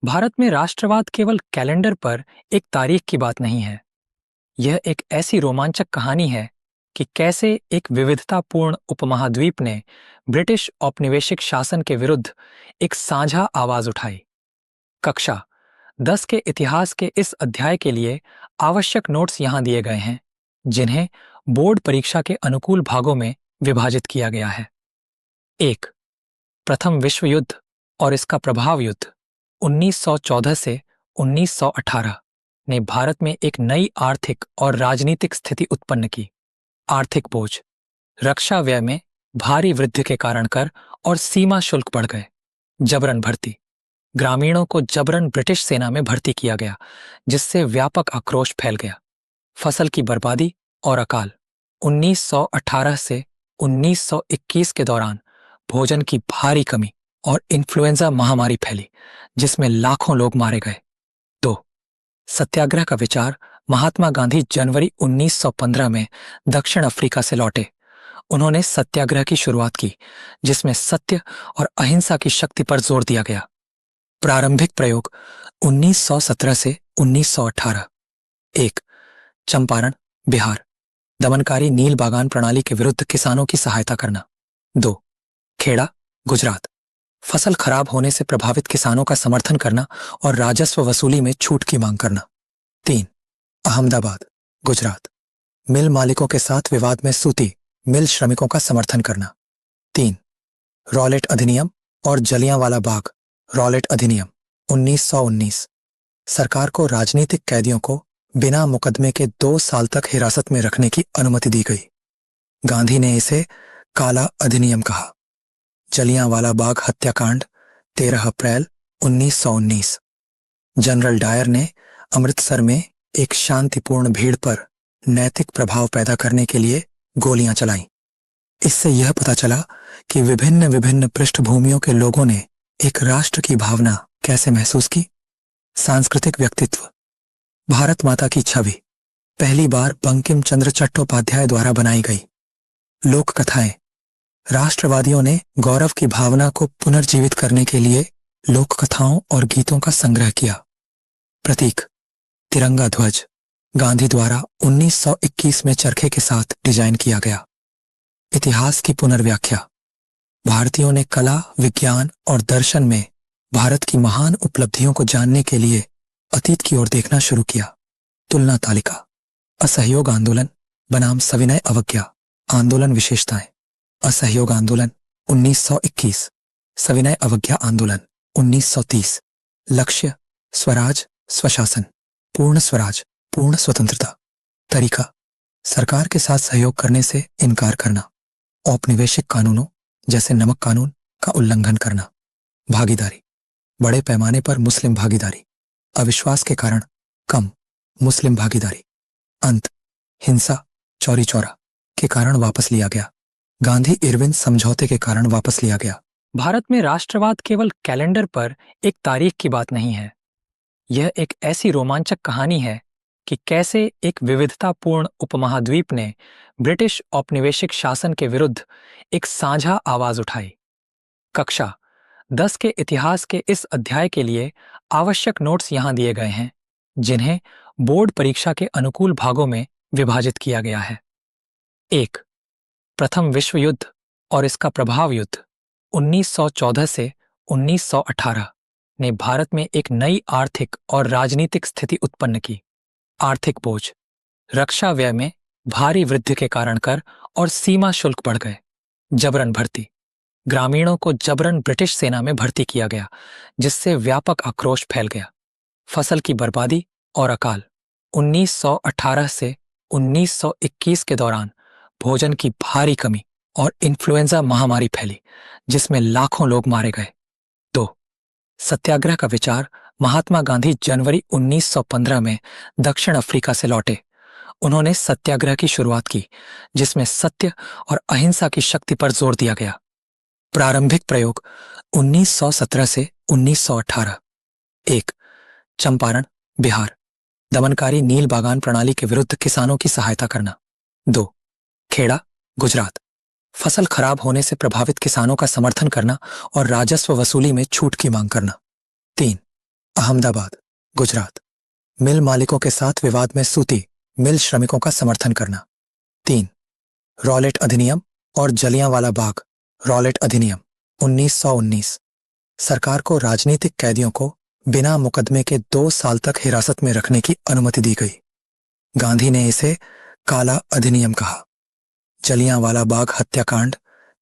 भारत में राष्ट्रवाद केवल कैलेंडर पर एक तारीख की बात नहीं है। यह एक ऐसी रोमांचक कहानी है कि कैसे एक विविधतापूर्ण उपमहाद्वीप ने ब्रिटिश औपनिवेशिक शासन के विरुद्ध एक साझा आवाज उठाई। कक्षा 10 के इतिहास के इस अध्याय के लिए आवश्यक नोट्स यहाँ दिए गए हैं, जिन्हें बोर्ड परीक्षा के अनुकूल भागों में विभाजित किया गया है। 1. प्रथम विश्व युद्ध और इसका प्रभाव। युद्ध 1914 से 1918 ने भारत में एक नई आर्थिक और राजनीतिक स्थिति उत्पन्न की। आर्थिक बोझ, रक्षा व्यय में भारी वृद्धि के कारण कर और सीमा शुल्क बढ़ गए। जबरन भर्ती, ग्रामीणों को जबरन ब्रिटिश सेना में भर्ती किया गया, जिससे व्यापक आक्रोश फैल गया। फसल की बर्बादी और अकाल 1918 से 1921 के दौरान भोजन की भारी कमी और इन्फ्लुएंजा महामारी फैली, जिसमें लाखों लोग मारे गए। 2. सत्याग्रह का विचार। महात्मा गांधी जनवरी 1915 में दक्षिण अफ्रीका से लौटे। उन्होंने सत्याग्रह की शुरुआत की, जिसमें सत्य और अहिंसा की शक्ति पर जोर दिया गया। प्रारंभिक प्रयोग 1917 से 1918। 1. चंपारण, बिहार, दमनकारी नील बागान प्रणाली के विरुद्ध किसानों की सहायता करना। 2. खेड़ा, गुजरात, फसल खराब होने से प्रभावित किसानों का समर्थन करना और राजस्व वसूली में छूट की मांग करना। 3. अहमदाबाद, गुजरात, मिल मालिकों के साथ विवाद में सूती मिल श्रमिकों का समर्थन करना। 3. रॉलेट अधिनियम और जलियांवाला बाग रॉलेट अधिनियम 1919। सरकार को राजनीतिक कैदियों को बिना मुकदमे के 2 साल तक हिरासत में रखने की अनुमति दी गई। गांधी ने इसे काला अधिनियम कहा। जलियांवाला बाग हत्याकांड 13 अप्रैल 1919। जनरल डायर ने अमृतसर में एक शांतिपूर्ण भीड़ पर नैतिक प्रभाव पैदा करने के लिए गोलियां चलाईं। इससे यह पता चला कि विभिन्न विभिन्न पृष्ठभूमियों के लोगों ने एक राष्ट्र की भावना कैसे महसूस की। सांस्कृतिक व्यक्तित्व। भारत माता की छवि पहली बार बंकिम चंद्र चट्टोपाध्याय द्वारा बनाई गई। लोक कथाएं। राष्ट्रवादियों ने गौरव की भावना को पुनर्जीवित करने के लिए लोक कथाओं और गीतों का संग्रह किया। प्रतीक। तिरंगा ध्वज गांधी द्वारा 1921 में चरखे के साथ डिजाइन किया गया। इतिहास की पुनर्व्याख्या। भारतीयों ने कला, विज्ञान और दर्शन में भारत की महान उपलब्धियों को जानने के लिए अतीत की ओर देखना शुरू किया। तुलना तालिका। असहयोग आंदोलन बनाम सविनय अवज्ञा आंदोलन। विशेषताएं। असहयोग आंदोलन 1921, सविनय अवज्ञा आंदोलन 1930। लक्ष्य स्वराज, स्वशासन, पूर्ण स्वराज, पूर्ण स्वतंत्रता। तरीका। सरकार के साथ सहयोग करने से इनकार करना। औपनिवेशिक कानूनों जैसे नमक कानून का उल्लंघन करना। भागीदारी। बड़े पैमाने पर मुस्लिम भागीदारी, अविश्वास के कारण कम मुस्लिम भागीदारी। अंत। हिंसा, चौरी चौरा के कारण वापस लिया गया। गांधी इरविन समझौते के कारण वापस लिया गया। भारत में राष्ट्रवाद केवल कैलेंडर पर एक तारीख की बात नहीं है। यह एक ऐसी रोमांचक कहानी है कि कैसे एक विविधतापूर्ण उपमहाद्वीप ने ब्रिटिश औपनिवेशिक शासन के विरुद्ध एक साझा आवाज उठाई। कक्षा 10 के इतिहास के इस अध्याय के लिए आवश्यक नोट्स यहाँ दिए गए हैं, जिन्हें बोर्ड परीक्षा के अनुकूल भागों में विभाजित किया गया है। 1. प्रथम विश्व युद्ध और इसका प्रभाव। युद्ध 1914 से 1918 ने भारत में एक नई आर्थिक और राजनीतिक स्थिति उत्पन्न की। आर्थिक बोझ, रक्षा व्यय में भारी वृद्धि के कारण कर और सीमा शुल्क बढ़ गए। जबरन भर्ती, ग्रामीणों को जबरन ब्रिटिश सेना में भर्ती किया गया, जिससे व्यापक आक्रोश फैल गया। फसल की बर्बादी और अकाल 1918 से 1921 के दौरान भोजन की भारी कमी और इन्फ्लुएंजा महामारी फैली, जिसमें लाखों लोग मारे गए। 2. सत्याग्रह का विचार। महात्मा गांधी जनवरी 1915 में दक्षिण अफ्रीका से लौटे। उन्होंने सत्याग्रह की शुरुआत की, जिसमें सत्य और अहिंसा की शक्ति पर जोर दिया गया। प्रारंभिक प्रयोग 1917 से 1918। 1. चंपारण, बिहार, दमनकारी नील बागान प्रणाली के विरुद्ध किसानों की सहायता करना। 2. खेड़ा, गुजरात, फसल खराब होने से प्रभावित किसानों का समर्थन करना और राजस्व वसूली में छूट की मांग करना। 3. अहमदाबाद, गुजरात। मिल मालिकों के साथ विवाद में सूती मिल श्रमिकों का समर्थन करना। 3. रॉलेट अधिनियम और जलियांवाला बाग रॉलेट अधिनियम 1919। सरकार को राजनीतिक कैदियों को बिना मुकदमे के 2 साल तक हिरासत में रखने की अनुमति दी गई। गांधी ने इसे काला अधिनियम कहा। जलियांवाला बाग हत्याकांड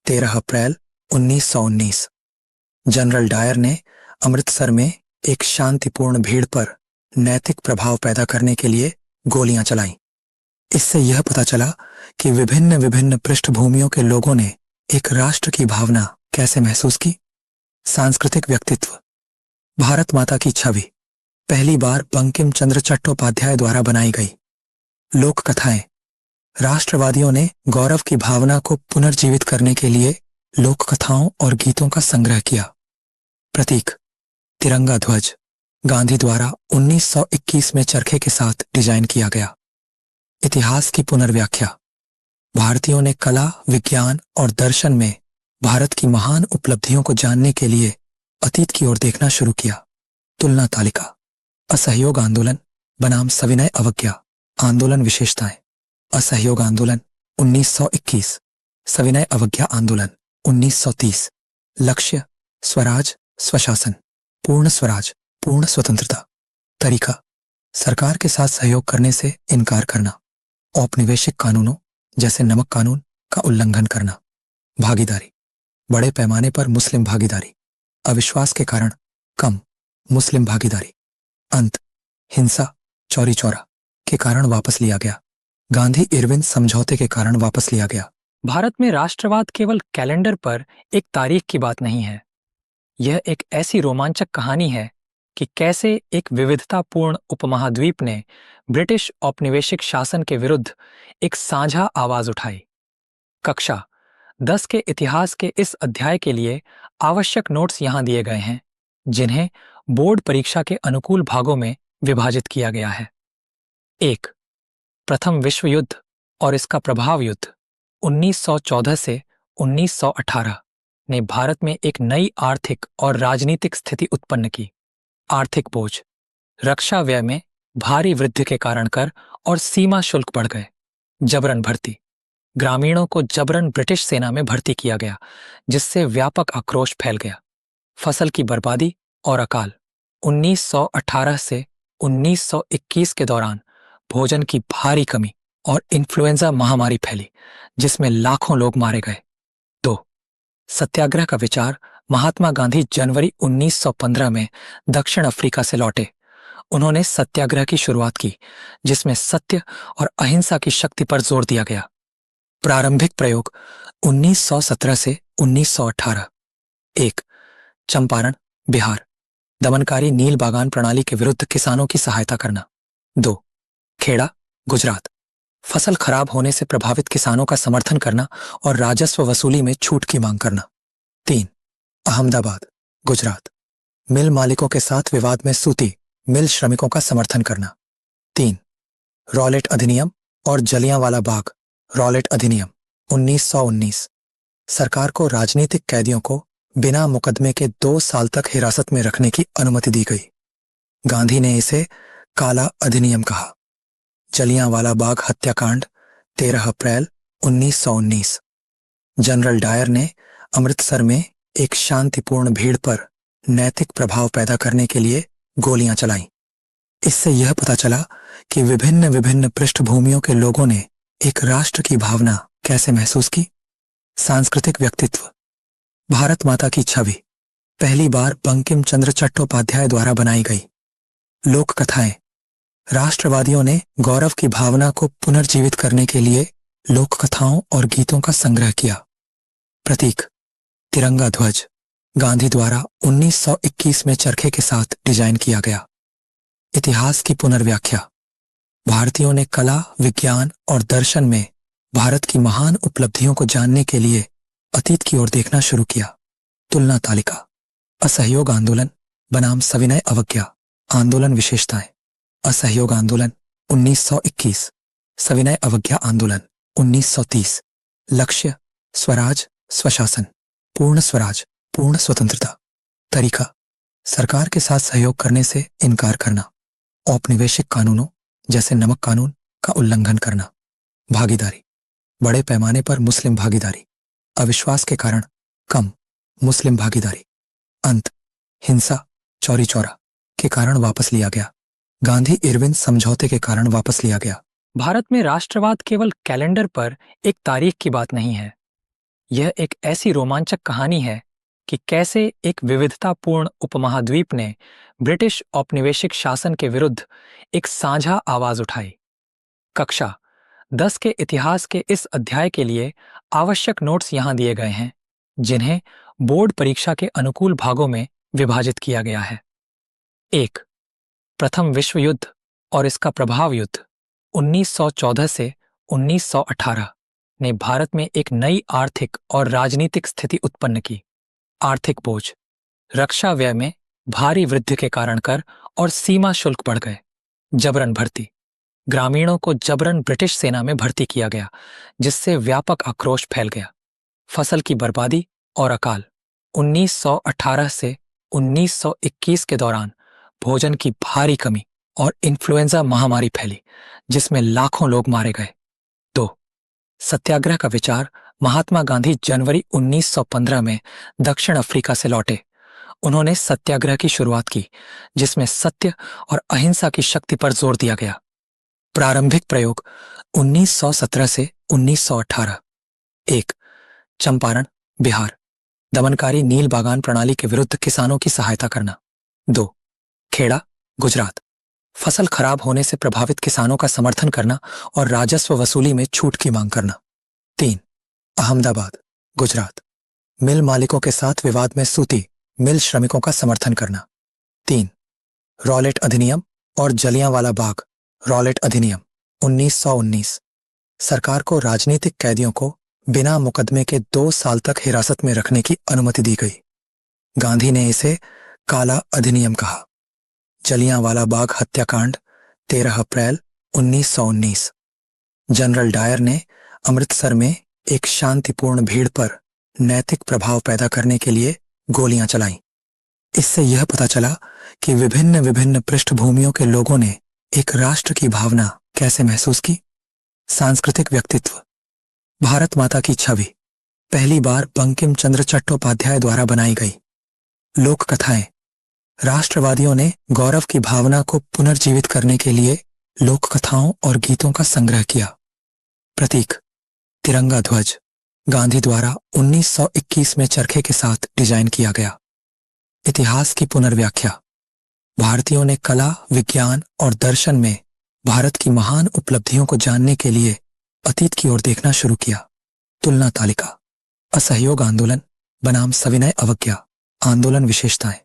13 अप्रैल 1919। जनरल डायर ने अमृतसर में एक शांतिपूर्ण भीड़ पर नैतिक प्रभाव पैदा करने के लिए गोलियां चलाईं। इससे यह पता चला कि विभिन्न विभिन्न पृष्ठभूमियों के लोगों ने एक राष्ट्र की भावना कैसे महसूस की। सांस्कृतिक व्यक्तित्व। भारत माता की छवि पहली बार बंकिम चंद्र चट्टोपाध्याय द्वारा बनाई गई। लोक कथाएं। राष्ट्रवादियों ने गौरव की भावना को पुनर्जीवित करने के लिए लोक कथाओं और गीतों का संग्रह किया। प्रतीक। तिरंगा ध्वज गांधी द्वारा 1921 में चरखे के साथ डिजाइन किया गया। इतिहास की पुनर्व्याख्या। भारतीयों ने कला, विज्ञान और दर्शन में भारत की महान उपलब्धियों को जानने के लिए अतीत की ओर देखना शुरू किया। तुलना तालिका। असहयोग आंदोलन बनाम सविनय अवज्ञा आंदोलन विशेषताएं। असहयोग आंदोलन 1921, सविनय अवज्ञा आंदोलन 1930। लक्ष्य स्वराज, स्वशासन, पूर्ण स्वराज, पूर्ण स्वतंत्रता। तरीका सरकार के साथ सहयोग करने से इनकार करना। औपनिवेशिक कानूनों जैसे नमक कानून का उल्लंघन करना। भागीदारी बड़े पैमाने पर मुस्लिम भागीदारी, अविश्वास के कारण कम मुस्लिम भागीदारी। अंत हिंसा, चौरी चौरा के कारण वापस लिया गया। गांधी इरविन समझौते के कारण वापस लिया गया। भारत में राष्ट्रवाद केवल कैलेंडर पर एक तारीख की बात नहीं है। यह एक ऐसी रोमांचक कहानी है कि कैसे एक विविधतापूर्ण उपमहाद्वीप ने ब्रिटिश औपनिवेशिक शासन के विरुद्ध एक साझा आवाज उठाई। कक्षा 10 के इतिहास के इस अध्याय के लिए आवश्यक नोट्स यहां दिए गए हैं, जिन्हें बोर्ड परीक्षा के अनुकूल भागों में विभाजित किया गया है। 1. प्रथम विश्व युद्ध और इसका प्रभाव। युद्ध 1914 से 1918 ने भारत में एक नई आर्थिक और राजनीतिक स्थिति उत्पन्न की। आर्थिक बोझ। रक्षा व्यय में भारी वृद्धि के कारण कर और सीमा शुल्क बढ़ गए। जबरन भर्ती। ग्रामीणों को जबरन ब्रिटिश सेना में भर्ती किया गया, जिससे व्यापक आक्रोश फैल गया। फसल की बर्बादी और अकाल। 1918 से 1921 के दौरान भोजन की भारी कमी और इन्फ्लुएंजा महामारी फैली, जिसमें लाखों लोग मारे गए। 2. सत्याग्रह का विचार। महात्मा गांधी जनवरी 1915 में दक्षिण अफ्रीका से लौटे। उन्होंने सत्याग्रह की शुरुआत की, जिसमें सत्य और अहिंसा की शक्ति पर जोर दिया गया। प्रारंभिक प्रयोग 1917 से 1918। 1. चंपारण, बिहार। दमनकारी नील बागान प्रणाली के विरुद्ध किसानों की सहायता करना। 2. खेड़ा, गुजरात। फसल खराब होने से प्रभावित किसानों का समर्थन करना और राजस्व वसूली में छूट की मांग करना। 3. अहमदाबाद, गुजरात। मिल मालिकों के साथ विवाद में सूती मिल श्रमिकों का समर्थन करना। 3. रॉलेट अधिनियम और जलियांवाला बाग रॉलेट अधिनियम 1919। सरकार को राजनीतिक कैदियों को बिना मुकदमे के 2 साल तक हिरासत में रखने की अनुमति दी गई। गांधी ने इसे काला अधिनियम कहा। जलियांवाला बाग हत्याकांड 13 अप्रैल 1919। जनरल डायर ने अमृतसर में एक शांतिपूर्ण भीड़ पर नैतिक प्रभाव पैदा करने के लिए गोलियां चलाईं। इससे यह पता चला कि विभिन्न विभिन्न पृष्ठभूमियों के लोगों ने एक राष्ट्र की भावना कैसे महसूस की। सांस्कृतिक व्यक्तित्व। भारत माता की छवि पहली बार बंकिम चंद्र चट्टोपाध्याय द्वारा बनाई गई। लोक कथाएं। राष्ट्रवादियों ने गौरव की भावना को पुनर्जीवित करने के लिए लोक कथाओं और गीतों का संग्रह किया। प्रतीक। तिरंगा ध्वज गांधी द्वारा 1921 में चरखे के साथ डिजाइन किया गया। इतिहास की पुनर्व्याख्या। भारतीयों ने कला, विज्ञान और दर्शन में भारत की महान उपलब्धियों को जानने के लिए अतीत की ओर देखना शुरू किया। तुलना तालिका। असहयोग आंदोलन बनाम सविनय अवज्ञा आंदोलन विशेषताएं। असहयोग आंदोलन 1921, सविनय अवज्ञा आंदोलन 1930। लक्ष्य स्वराज, स्वशासन, पूर्ण स्वराज, पूर्ण स्वतंत्रता। तरीका सरकार के साथ सहयोग करने से इनकार करना, औपनिवेशिक कानूनों जैसे नमक कानून का उल्लंघन करना। भागीदारी, बड़े पैमाने पर मुस्लिम भागीदारी, अविश्वास के कारण कम मुस्लिम भागीदारी। अंत, हिंसा चौरी चौरा के कारण वापस लिया गया। गांधी इरविन समझौते के कारण वापस लिया गया। भारत में राष्ट्रवाद केवल कैलेंडर पर एक तारीख की बात नहीं है। यह एक ऐसी रोमांचक कहानी है कि कैसे एक विविधतापूर्ण उपमहाद्वीप ने ब्रिटिश औपनिवेशिक शासन के विरुद्ध एक साझा आवाज उठाई। कक्षा 10 के इतिहास के इस अध्याय के लिए आवश्यक नोट्स यहां दिए गए हैं, जिन्हें बोर्ड परीक्षा के अनुकूल भागों में विभाजित किया गया है। 1. प्रथम विश्व युद्ध और इसका प्रभाव। युद्ध 1914 से 1918 ने भारत में एक नई आर्थिक और राजनीतिक स्थिति उत्पन्न की। आर्थिक बोझ, रक्षा व्यय में भारी वृद्धि के कारण कर और सीमा शुल्क बढ़ गए। जबरन भर्ती, ग्रामीणों को जबरन ब्रिटिश सेना में भर्ती किया गया, जिससे व्यापक आक्रोश फैल गया। फसल की बर्बादी और अकाल, 1918 से 1921 के दौरान भोजन की भारी कमी और इन्फ्लुएंजा महामारी फैली, जिसमें लाखों लोग मारे गए। 2. सत्याग्रह का विचार। महात्मा गांधी जनवरी 1915 में दक्षिण अफ्रीका से लौटे। उन्होंने सत्याग्रह की शुरुआत की, जिसमें सत्य और अहिंसा की शक्ति पर जोर दिया गया। प्रारंभिक प्रयोग 1917 से 1918। 1. चंपारण, बिहार, दमनकारी नील बागान प्रणाली के विरुद्ध किसानों की सहायता करना। 2. खेड़ा, गुजरात, फसल खराब होने से प्रभावित किसानों का समर्थन करना और राजस्व वसूली में छूट की मांग करना। 3. अहमदाबाद, गुजरात, मिल मालिकों के साथ विवाद में सूती मिल श्रमिकों का समर्थन करना। 3. रॉलेट अधिनियम और जलियांवाला बाग रॉलेट अधिनियम 1919। सरकार को राजनीतिक कैदियों को बिना मुकदमे के 2 साल तक हिरासत में रखने की अनुमति दी गई। गांधी ने इसे काला अधिनियम कहा। जलियांवाला बाग हत्याकांड 13 अप्रैल 1919। जनरल डायर ने अमृतसर में एक शांतिपूर्ण भीड़ पर नैतिक प्रभाव पैदा करने के लिए गोलियां चलाईं। इससे यह पता चला कि विभिन्न विभिन्न पृष्ठभूमियों के लोगों ने एक राष्ट्र की भावना कैसे महसूस की। सांस्कृतिक व्यक्तित्व। भारत माता की छवि पहली बार बंकिम चंद्र चट्टोपाध्याय द्वारा बनाई गई। लोक कथाएं। राष्ट्रवादियों ने गौरव की भावना को पुनर्जीवित करने के लिए लोक कथाओं और गीतों का संग्रह किया। प्रतीक। तिरंगा ध्वज गांधी द्वारा 1921 में चरखे के साथ डिजाइन किया गया। इतिहास की पुनर्व्याख्या। भारतीयों ने कला, विज्ञान और दर्शन में भारत की महान उपलब्धियों को जानने के लिए अतीत की ओर देखना शुरू किया। तुलना तालिका। असहयोग आंदोलन बनाम सविनय अवज्ञा आंदोलन। विशेषताएं।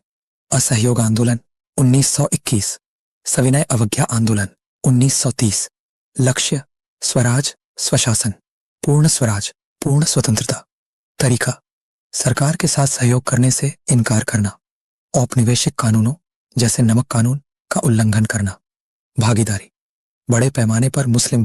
असहयोग आंदोलन 1921, सविनय अवज्ञा आंदोलन 1930। लक्ष्य स्वराज, स्वशासन, पूर्ण स्वराज, पूर्ण स्वतंत्रता। तरीका सरकार के साथ सहयोग करने से इनकार करना, औपनिवेशिक कानूनों जैसे नमक कानून का उल्लंघन करना। भागीदारी बड़े पैमाने पर मुस्लिम